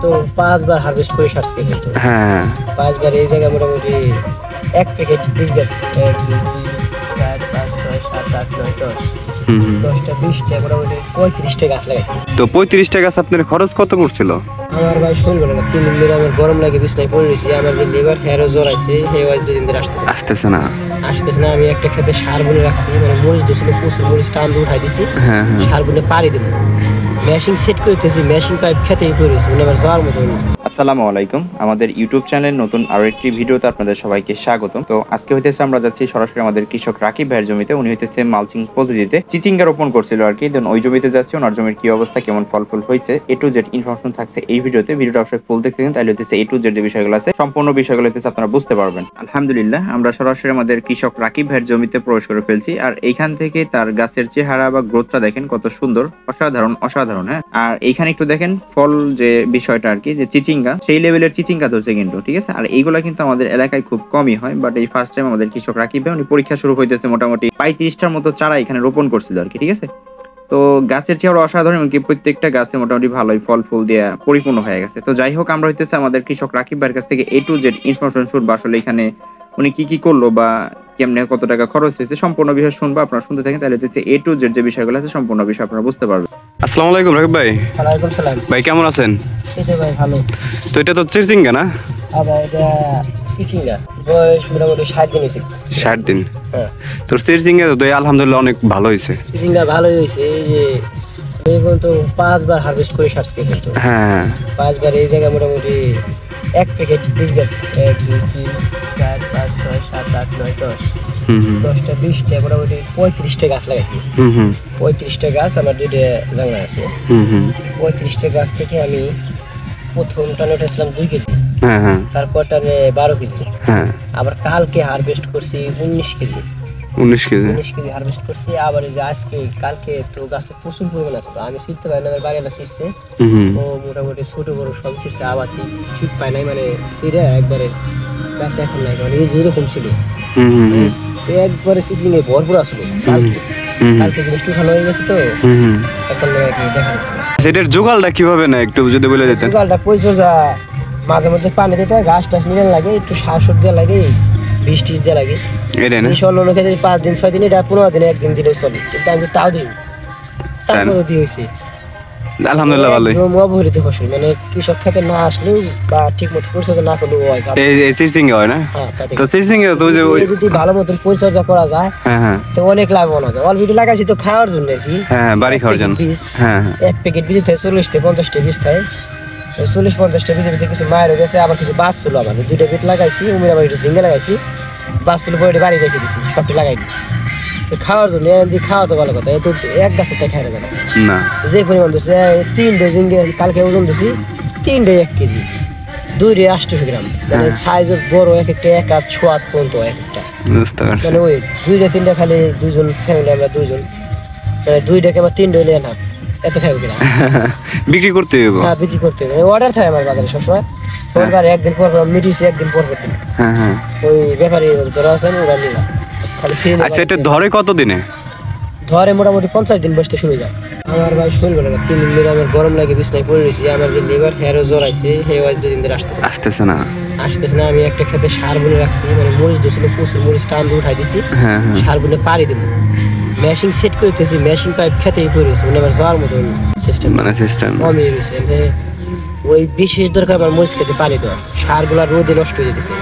তো 5 বার হারভেস্ট করে সারছি কিন্তু। হ্যাঁ 5 বার এই জায়গায় মোটামুটি 1 প্যাকেট বীজ গেছে। 1 2 3 4 5 6 7 8 9 10 10টা 20টা মোটামুটি 35টা গাছ লাগাইছি। তো 35টা গাছ আপনার খরচ কত পড়ছিল? আমার ভাই শরীর ভালো না, 3 দিন ধরে আমার গরম লাগে, বিছনায় পড়ে রয়েছি। আমার যে লিভার হেয়ারও জ্বর আছে, হেও আজ 2 দিন ধরে আসতেছে না। আমি একটা খেতে সার বুনে রাখছি, মানে মরিচ দিয়েছিল, প্রচুর মরিচ টান দিয়ে উঠাই দিছি। সার বুনে পাড়ি দেবো, মেশিন সেট করতেছি, মেশিন পাইপ খেতেই পড়েছি, মানে আমার যাওয়ার মতো। আসসালামু আলাইকুম, আমাদের ইউটিউব চ্যানেল নতুন আরো একটি ভিডিওতে আপনাদের সবাইকে স্বাগতম। তো আজকে হইতেছে আমরা যাচ্ছি সরাসরি আমাদের কৃষক রাকিব ভাইয়ের জমিতে। উনি হইতেছে মালচিং পদ্ধতিতে চিচিঙ্গা রোপণ করছিল আর কি। দেন ওই জমিতে যাচ্ছি, ওনার জমির কি অবস্থা, কেমন ফল ফুল হয়েছে, A to Z ইনফরমেশন থাকছে এই ভিডিওতে। ভিডিওটা অবশ্যই ফুল দেখতে থাকুন, তাহলে হইতেছে A to Z যে বিষয়গুলো আছে সম্পূর্ণ বিষয়গুলো হইতেছে আপনারা বুঝতে পারবেন। আলহামদুলিল্লাহ, আমরা সরাসরি আমাদের কৃষক রাকিব ভাইয়ের জমিতে প্রবেশ করে ফেলছি। আর এইখান থেকে তার গাছের চেহারা বা গ্রোথটা দেখেন কত সুন্দর, অসাধারণ। হ্যাঁ, আর এইখানে একটু দেখেন ফল যে বিষয়টা আর কি, যে চিচিঙ্গা সেই লেভেলের চিচিঙ্গা ধরছে কিন্তু, ঠিক আছে। আর এইগুলা কিন্তু আমাদের এলাকায় খুব কমই হয়, বাট এই ফার্স্ট টাইম আমাদের কৃষক রাকিব ভাই উনি পরীক্ষা শুরু হইতেছে, মোটামুটি 35টার মতো চারা এখানে রোপণ করছিল আর কি, ঠিক আছে। তো গাছের চেহারা অসাধারণ, এমনকি প্রত্যেকটা গাছে মোটামুটি ভালোই ফল ফুল দিয়ে পরিপূর্ণ হয়ে গেছে। তো যাই হোক, আমরা হইতেছে আমাদের কৃষক রাকিব ভাইয়ের কাছ থেকে A to Z ইনফরমেশন শুনবো, আসলে এখানে উনি কি করলো বা কেমনে কত টাকা খরচ হয়েছে সম্পূর্ণ বিষয় শুনবো। আপনারা শুনতে থাকেন, তাহলে হচ্ছে A to Z যে বিষয়গুলো আছে সম্পূর্ণ বিষয় আপনারা বুঝতে পারবেন। আসসালামু আলাইকুম রাকিব ভাই। ওয়ালাইকুম সালাম ভাই, কেমন আছেন? এই যে ভাই ভালো। তো এটা তো চিচিঙ্গা না? আবার এটা চিচিঙ্গা, বয়স মোটামুটি 60 দিন হয়েছে। 60 দিন? হ্যাঁ। তো চিচিঙ্গা তো আলহামদুলিল্লাহ অনেক ভালো হয়েছে। চিচিঙ্গা ভালোই হয়েছে। এই যে আমি কিন্তু 5 বার হারভেস্ট করে সারছি কিন্তু। হ্যাঁ 5 বার এই জায়গায় মোটামুটি 1 প্যাকেট বীজ গেছে। 1 2 3 4 5 6 7 8 9 10 10টা 20টা মোটামুটি 35টা গাছ লাগাইছি। 35টা গাছ আমার 2টা জাংলা আছে। 35টা গাছ থেকে আমি প্রথম টানে উঠেছিলাম 2 কেজি। তারপর টানে 12 কেজি। আবার কালকে হারভেস্ট করছি 19 কেজি। 19 কেজি হারভেস্ট করছি। আবার এই যে আজকে কালকে তো গাছে প্রচুর পরিমাণ আছে, তো আমি ছিটতে পারি না, আমার বাড়িওয়ালা ছিটছে, ও মোটামুটি ছোট বড় সব ছিটছে। আবার ঠিক পায় নাই, মানে ছিঁড়ে একবারে গাছে এখন নাই, মানে এই যে এরকম ছিল একবারে চিচিঙ্গে ভরপুর আসলো। কালকে জিনিসটা উঠানো হয়ে গেছে, তো এখন দেখা যাচ্ছে না। সেটার জোগালটা কিভাবে না একটু যদি বলে দিতেন। জোগালটা পরিচর্যা মাঝে মধ্যে পানি দিতে হয়, ঘাস টাস নিয়ে লাগে, একটু সার সুর দেওয়া লাগে, বীজ টিজ দেওয়া লাগে। অন্য খেতে 5 দিন 6 দিন, এটা 15 দিনে একদিন দিলে চলে, কিন্তু আমি তাও দিই তারপরে দিয়ে হয়েছে আলহামদুলিল্লাহ ভালো। অবহেলিত ফসল, মানে কৃষক খেতে না আসলেও বা ঠিক মতো পরিচর্যা না করলেও হয় চিচিঙ্গা হয় না। তো চিচিঙ্গা তো যদি ভালো মতন পরিচর্যা করা যায় তো অনেক লাভবান হয়। অলরেডি লাগাইছি তো খাওয়ার জন্য আর কি, বাড়ি খাওয়ার জন্য। 1 প্যাকেট বীজ থাকে 40 থেকে 50টা বীজ থাকে। 40-50টা বীজের ভিতরে কিছু মায়ের গেছে, আবার কিছু বাস ছিল। আমার 2টা বিট লাগাইছি, উমির আবার একটু ঝিঙ্গা লাগাইছি, বাস ছিল পরে বাড়ি রেখে দিছি, সবটি লাগাই খাওয়ার জন্য। খাওয়া তো ভালো কথা, এত এক গাছের তা খাই না না, যে পরিমাণ দিচ্ছে 3টে ঝিঙ্গে কালকে ওজন দিছি, 3টে 1 কেজি, 2টে 800 গ্রাম, মানে সাইজ বড়, এক একটা 1 হাত 6 হাত পর্যন্ত এক একটা, মানে ওই 2টা 3টা খালি 2জন ফ্যামিলি, আমরা 2জন, মানে 2টাকে আমার 3টে হলে না এত খাইব কিনা বিক্রি করতে হবে। হ্যাঁ, বিক্রি করতে হবে। অর্ডার থাকে আমার বাজারে সবসময়, ওর একদিন পর মিটিয়েছি, একদিন পর দিন ওই ব্যাপারী ধরা আছেন, ওরা নিয়ে যায় খালি। আচ্ছা, এটা ধরে কত দিনে? ধরে মোটামুটি 50 দিন বসতে শুরু যায়। আমার ভাই শরীর ভালো না, 3 দিন ধরে আমার গরম লাগে, বিছনায় পড়ে রয়েছি। আমার যে লিভার হেয়ারও জ্বর আছে, হেও আজ 2 দিন ধরে আসতেছে না। আমি একটা খেতে সার বুনে রাখছি, মানে মরিচ দিয়েছিল, প্রচুর মরিচ টান দিয়ে উঠাই দিছি, সার বুনে পাড়ি দেবো, মেশিন সেট করতেছি, মেশিন পাইপ খেতেই পড়েছে, মানে আমার যাওয়ার মতো সিস্টেম কমে গেছে। ওই বিশেষ দরকার আমার মরিচ খেতে পানি দেওয়ার, সারগুলা রোদে নষ্ট হয়ে যেতেছে।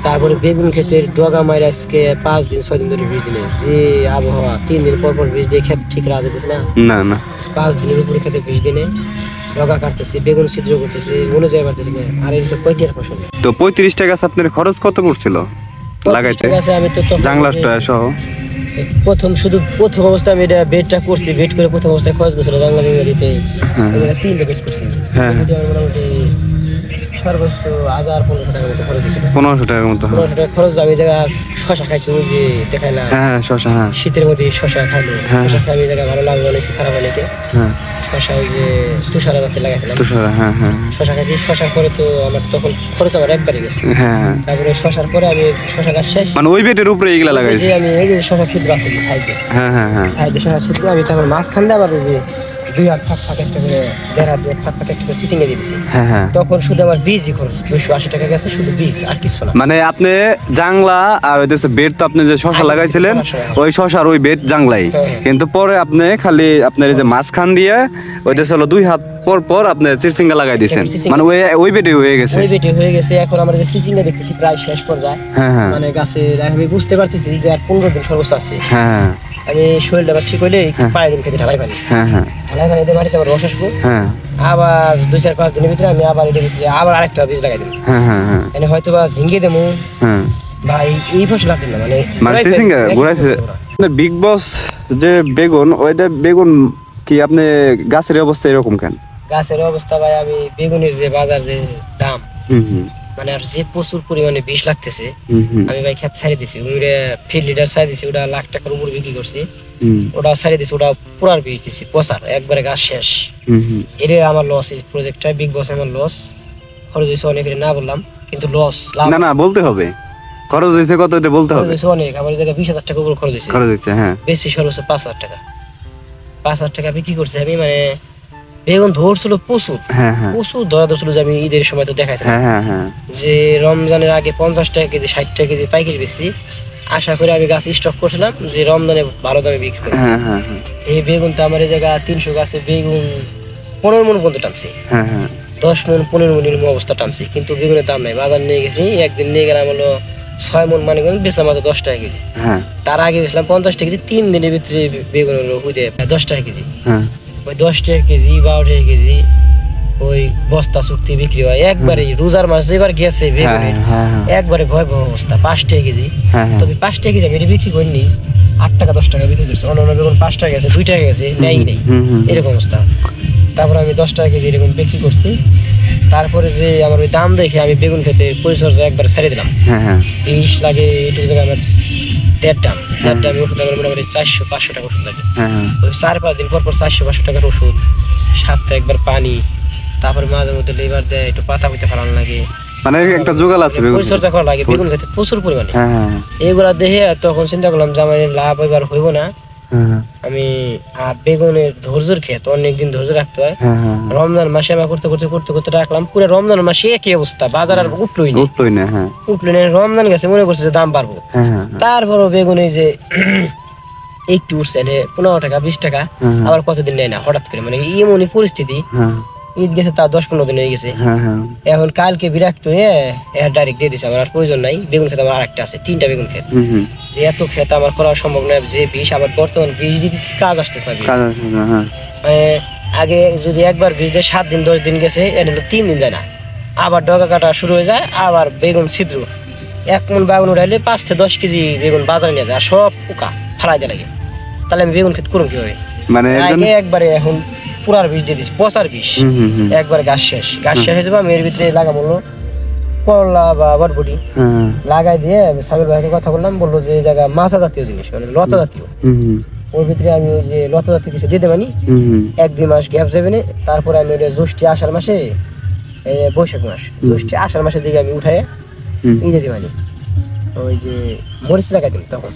তারপরে বেগুন ক্ষেতের ডগা মাইর আজকে 5 দিন 6 দিন ধরে বীজ দিনে, যে আবহাওয়া 3 দিন পর বীজ দিয়ে খেতে ঠিক রাখা যেতেছে না। 5 দিনের উপরে খেতে বীজ দিনে ডগা কাটতেছে, বেগুন ছিদ্র করতেছে, অনুযায়ী পারতেছে না। আর এটা তো কয়টির ফসল। তো 35টা গাছ আপনার খরচ কত পড়ছিল লাগাইতে? আমি তো জাংলাটা সহ প্রথম অবস্থায় আমি এটা বেডটা করছি, বেড করে প্রথম অবস্থায় খরচ গেছিল জাংলা দিতে 3টে বেড করছি, মোটামুটি সর্বোচ্চ 1000-1500 টাকার মতো খরচ দিয়েছিল। 1500 টাকার মতো। 1500 টাকা খরচ। আমি জায়গা শশা খাইছি, ওই যে দেখাইলাম। হ্যাঁ শশা, হ্যাঁ শীতের মধ্যে শশা খাইলো, হ্যাঁ। শশা খাই আমি জায়গা ভালো লাগবে অনেক, খারাপ অনেকে। হ্যাঁ শশা ওই যে তুষারা জাতের লাগাইছিলাম, তুষার, হ্যাঁ হ্যাঁ শশা খাইছি। শশার পরে তো আমার তখন খরচ আমার একবারে গেছে। হ্যাঁ। তারপরে শশার পরে আমি শশা গাছ শেষ, মানে ওই বেটের উপরে এইগুলা লাগাইছে। যে আমি এই যে শশা ছিদ্র আছে সাইডে, হ্যাঁ হ্যাঁ হ্যাঁ সাইডে শশা ছিদ্র, আমি তারপর মাঝখান দিয়ে আবার ওই যে 2 হাত ফাঁক ফাঁক একটা করে, 1.5 হাত 2 হাত ফাঁক ফাঁক একটা করে সিসিং এ দিয়ে দিছি। হ্যাঁ হ্যাঁ। তখন শুধু আমার বীজই খরচ 280 টাকা গেছে, শুধু বীজ আর কিছু না। মানে আপনি জাংলা আর হইতেছে বেড, তো আপনি যে শশা লাগাইছিলেন ওই শশার ওই বেড জাংলাই, কিন্তু পরে আপনি খালি আপনার এই যে মাঝখান দিয়ে ওইটা হলো 2 হাত পর পর আপনি চিরসিঙ্গা লাগাই দিয়েছেন, মানে ওই বেডে হয়ে গেছে। ওই বেডে হয়ে গেছে। এখন আমরা যে সিসিং এ দেখতেছি প্রায় শেষ পর্যায়ে। হ্যাঁ হ্যাঁ মানে গাছে আমি বুঝতে পারতেছি যে আর 15 দিন সর্বোচ্চ আছে। হ্যাঁ আমি শরীরটা আবার ঠিক হইলে একটু পায়ে দিন খেতে ঢালাই পানি, হ্যাঁ হ্যাঁ ঢালাই পানি দিয়ে মাটিতে আবার রস আসবো। হ্যাঁ আবার 2-4-5 দিনের ভিতরে আমি আবার এটার ভিতরে আবার আরেকটা বীজ লাগাই দেবো। হ্যাঁ হ্যাঁ হ্যাঁ মানে হয়তো বা ঝিঙ্গে দেবো হ্যাঁ। বা এই ফসল লাগবে না, মানে মানে চিরসিঙ্গা ঘুরাই বিগ বস যে বেগুন, ওইটা বেগুন কি আপনি গাছের অবস্থা এরকম কেন? গাছের অবস্থা ভাই, আমি বেগুনের যে বাজার যে দাম, হুম হুম মানে আর যে প্রচুর পরিমাণে বিষ লাগতেছে, হুম হুম আমি ভাই খেত ছাড়ি দিছি। ওটা ফিল্ড লিডার ছাড়ি দিছি, ওটা লাখ টাকার উপর বিক্রি করছি। হুম ওটা ছাড়ি দিছি, ওটা পুরার বিষ দিছি, পচার একবারে গাছ শেষ। হুম হুম। এটা আমার লস, এই প্রজেক্টটা বিগ বস আমার লস। খরচ হয়েছে অনেক, এটা না বললাম কিন্তু লস। না না বলতে হবে, খরচ হয়েছে কত এটা বলতে হবে। অনেক, আমার এই জায়গায় 20,000 টাকা উপর খরচ হয়েছে। খরচ হয়েছে, হ্যাঁ বেশি সর্বোচ্চ 5,000 টাকা। 5,000 টাকা বিক্রি করছি আমি। মানে বেগুন ধরছিল প্রচুর, হ্যাঁ হ্যাঁ প্রচুর ধরা ধরছিল। যে আমি ঈদের সময় তো দেখাইছিলাম হ্যাঁ হ্যাঁ হ্যাঁ যে রমজানের আগে 50 টাকা কেজি, 60 টাকা কেজি পাইকারি বেশি। আশা করে আমি গাছ স্টক করছিলাম যে রমজানে ভালো দামে বিক্রি করবো। হ্যাঁ হ্যাঁ হ্যাঁ এই বেগুনটা আমার এই জায়গা 300 গাছে বেগুন 15 মন পর্যন্ত টানছি, হ্যাঁ হ্যাঁ 10 মন 15 মন এরকম অবস্থা টানছি, কিন্তু বেগুনের দাম নাই। বাজার নিয়ে গেছি, একদিন নিয়ে গেলাম হলো 6 মন, মানে বেচলাম মাত্র 10 টাকা কেজি। হ্যাঁ তার আগে বেচলাম 50 টাকা কেজি। 3 দিনের ভিতরে বেগুন হলো হইতে 10 টাকা কেজি। হ্যাঁ ওই 10 টাকা কেজি 12 টাকা কেজি ওই বস্তা চুক্তি বিক্রি হয় একবারে। রোজার মাস যেবার গেছে বেগুনের হ্যাঁ হ্যাঁ একবারে ভয়াবহ অবস্থা। 5 টাকা কেজি। হ্যাঁ হ্যাঁ। তবে 5 টাকা কেজি আমি এটা বিক্রি করিনি, 8 টাকা 10 টাকা বিক্রি করছি। অন্য বেগুন 5 টাকা গেছে, 2 টাকা গেছে, নেই নেই হুম হুম এরকম অবস্থা। তারপর আমি 10 টাকা কেজি এরকম বিক্রি করছি। তারপরে যে আমার ওই দাম দেখে আমি বেগুন খেতে পরিচর্যা একবার ছেড়ে দিলাম। হ্যাঁ হ্যাঁ বিষ লাগে এইটুকু জায়গায় আমার 1.5 দাম, 1.5 দামে ওষুধ আমার মোটামুটি 400-500 টাকা ওষুধ লাগে। হ্যাঁ হ্যাঁ ওই 4-5 দিন পর পর 400-500 টাকার ওষুধ, সপ্তাহে একবার পানি, তারপরে মাঝে মধ্যে লেবার দেয়, একটু পাতা পুঁতে ফেলানো লাগে, মানে একটা জোগাল আছে বেগুন। পরিচর্যা করা লাগে বেগুন খেতে প্রচুর পরিমাণে। হ্যাঁ হ্যাঁ এইগুলা দেখে তখন চিন্তা করলাম যে আমার লাভ এবার হইব না। হ্যাঁ আমি আর বেগুনের ধৈর্যের ক্ষেত অনেকদিন ধৈর্য রাখতে হয়। হ্যাঁ হ্যাঁ রমজান মাসে আমার করতে করতে করতে করতে রাখলাম, পুরো রমজান মাসে একই অবস্থা, বাজার আর উঠলই না, উঠলই না। হ্যাঁ উঠলই না। রমজান গেছে, মনে করছে যে দাম বাড়বো। হ্যাঁ হ্যাঁ তারপরও বেগুন এই যে একটু উঠছে 15 টাকা 20 টাকা, আবার কতদিন নেয় না হঠাৎ করে। মানে এমনই পরিস্থিতি, হ্যাঁ ঈদ গেছে তার 10-15 দিন হয়ে গেছে। হ্যাঁ হ্যাঁ এখন কালকে বিরক্ত হয়ে ডাইরেক্ট দিয়ে দিছে। আমার আর প্রয়োজন নাই, বেগুন ক্ষেত আমার আরেকটা আছে, 3টা বেগুন ক্ষেত। হুম হুম যে এত ক্ষেত আমার করা সম্ভব নয়, যে বিষ আবার বর্তমান বিষ দিতেছি, কাজ আসতেছে না। কাজ আছে না। হ্যাঁ মানে আগে যদি একবার বীজ দেয় 7 দিন 10 দিন গেছে, এটা হলো 3 দিন যায় না, আবার ডগা কাটা শুরু হয়ে যায়, আবার বেগুন ছিদ্র। 1 মন বেগুন উঠাইলে 5 থেকে 10 কেজি বেগুন বাজারে নিয়ে যায়, আর সব পোকা ফালাই দেয় লাগে। তাহলে আমি বেগুন ক্ষেত করুন কিভাবে? মানে আগে একবারে এখন পুরার বিষ দিয়ে দিচ্ছি, পচার বিষ। হুম হুম হুম একবারে গাছ শেষ, গাছ শেষ হয়ে যাবে। আমি এর ভিতরে লাগাবো হলো করলা বা বরবটি হ্যাঁ লাগাই দিয়ে আমি সামির ভাইকে কথা বললাম, বললো যে এই জায়গা মাছা জাতীয় জিনিস, মানে লতা জাতীয়, হুম হুম ওর ভিতরে আমি ওই যে লতা জাতীয় কিছু দিয়ে দেবানি, হুম হুম 1-2 মাস গ্যাপ যাবে না। তারপরে আমি ওটা জ্যৈষ্ঠী আষাঢ় মাসে, বৈশাখ মাস, জ্যৈষ্ঠী আষাঢ় মাসের দিকে আমি উঠাই দিয়ে দিবানি। ওই যে মরিচ লাগাই দিন তখন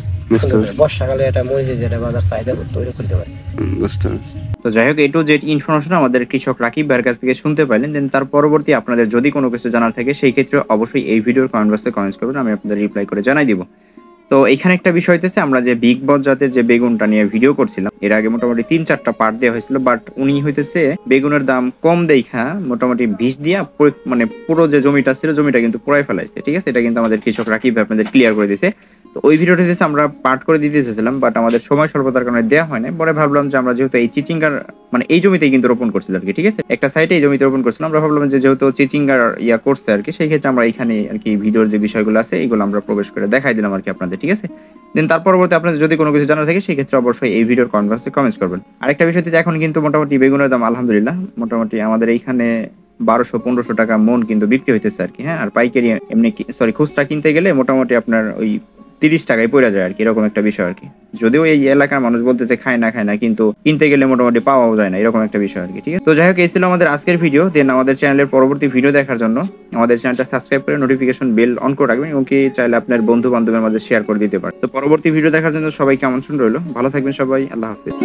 বর্ষাকালে একটা মরিচের যেটা বাজার চাহিদা তৈরি করে দেবে। বুঝতে পারছি। তো যাই হোক, A to Z ইনফরমেশন আমাদের কৃষক রাকিব ভাইয়ের কাছ থেকে শুনতে পাইলেন। দেন তার পরবর্তী আপনাদের যদি কোনো কিছু জানার থাকে সেই ক্ষেত্রে অবশ্যই এই ভিডিওর কমেন্ট বক্সে কমেন্টস করবেন, আমি আপনাদের রিপ্লাই করে জানাই দিব। তো এখানে একটা বিষয় হইতেছে, আমরা যে বিগ বস জাতের যে বেগুনটা নিয়ে ভিডিও করছিলাম, এর আগে মোটামুটি 3-4টা পার্ট দেওয়া হয়েছিল, বাট উনি হইতেছে বেগুনের দাম কম দেখা মোটামুটি বিষ দিয়া মানে পুরো যে জমিটা ছিল জমিটা কিন্তু পুরাই ফেলাইছে। ঠিক আছে, এটা কিন্তু আমাদের কৃষক রাকিব ভাই আপনাদের ক্লিয়ার করে দিয়েছে। তো ওই ভিডিওটা হইতেছে আমরা পার্ট করে দিতে চেয়েছিলাম, বাট আমাদের সময় স্বল্পতার কারণে দেওয়া হয় না। পরে ভাবলাম যে আমরা যেহেতু এই চিচিঙ্গার মানে এই জমিতেই কিন্তু রোপণ করছিল আর কি, ঠিক আছে, একটা সাইডে এই জমিতে রোপণ করছিলাম, আমরা ভাবলাম যে যেহেতু চিচিঙ্গার ইয়া করছে আর কি, সেই ক্ষেত্রে আমরা এখানে আর কি ভিডিওর যে বিষয়গুলো আছে এইগুলো আমরা প্রবেশ করে দেখাই দিলাম আর কি আপনাদের। ঠিক আছে, দেন তার পরবর্তী আপনাদের যদি কোনো কিছু জানার থাকে সেই ক্ষেত্রে অবশ্যই এই ভিডিওর কমেন্ট বক্সে কমেন্টস করবেন। আরেকটা বিষয় হচ্ছে এখন কিন্তু মোটামুটি বেগুনের দাম আলহামদুলিল্লাহ মোটামুটি আমাদের এইখানে 1200-1500 টাকা মন কিন্তু বিক্রি হইতেছে আর কি। হ্যাঁ, আর পাইকারি এমনি খুচরা কিনতে গেলে মোটামুটি আপনার ওই 30 টাকায় পড়ে যায় আর কি, এরকম একটা বিষয় আর কি। যদিও এই এলাকার মানুষ বলতেছে খায় না, কিন্তু কিনতে গেলে মোটামুটি পাওয়াও যায় না, এরকম একটা বিষয় আর কি। ঠিক আছে, তো যাই হোক, এই ছিল আমাদের আজকের ভিডিও। দেন আমাদের চ্যানেলের পরবর্তী ভিডিও দেখার জন্য আমাদের চ্যানেলটা সাবস্ক্রাইব করে নোটিফিকেশন বেল অন করে রাখবেন, এবং কি চাইলে আপনার বন্ধু বান্ধবের মাঝে শেয়ার করে দিতে পারেন। তো পরবর্তী ভিডিও দেখার জন্য সবাইকে আমন্ত্রণ রইল। ভালো থাকবেন সবাই, আল্লাহ হাফেজ।